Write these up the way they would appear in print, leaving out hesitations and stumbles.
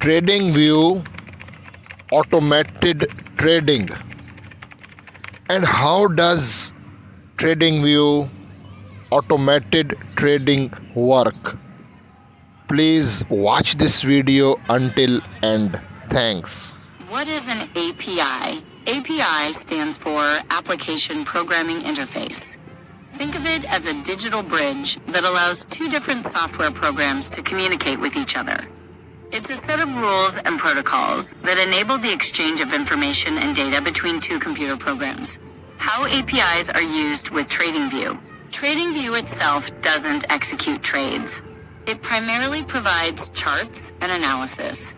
Tradingview automated trading. And how does Tradingview automated trading work? Please watch this video until end. Thanks. What is an API? API stands for Application Programming Interface. Think of it as a digital bridge that allows two different software programs to communicate with each other. It's a set of rules and protocols that enable the exchange of information and data between two computer programs. How APIs are used with Tradingview. Tradingview itself doesn't execute trades. It primarily provides charts and analysis.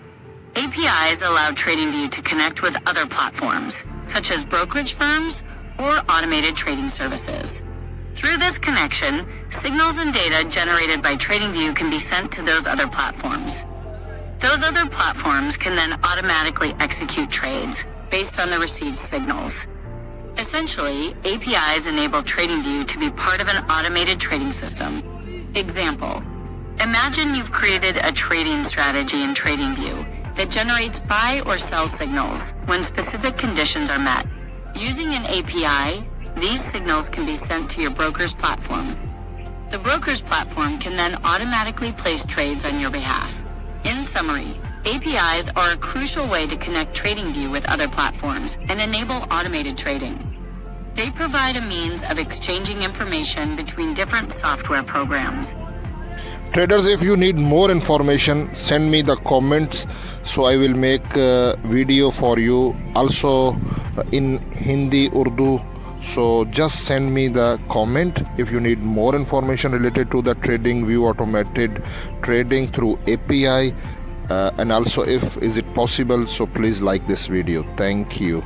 APIs allow Tradingview to connect with other platforms, such as brokerage firms or automated trading services. Through this connection, signals and data generated by Tradingview can be sent to those other platforms. Those other platforms can then automatically execute trades based on the received signals. Essentially, APIs enable Tradingview to be part of an automated trading system. Example: imagine you've created a trading strategy in Tradingview that generates buy or sell signals when specific conditions are met. Using an API, these signals can be sent to your broker's platform. The broker's platform can then automatically place trades on your behalf. In summary, APIs are a crucial way to connect Tradingview with other platforms and enable automated trading. They provide a means of exchanging information between different software programs. Traders, if you need more information, send me the comments, so I will make a video for you also in Hindi, Urdu. So just send me the comment if you need more information related to the Tradingview automated trading through API, and also if is it possible. So please like this video. Thank you.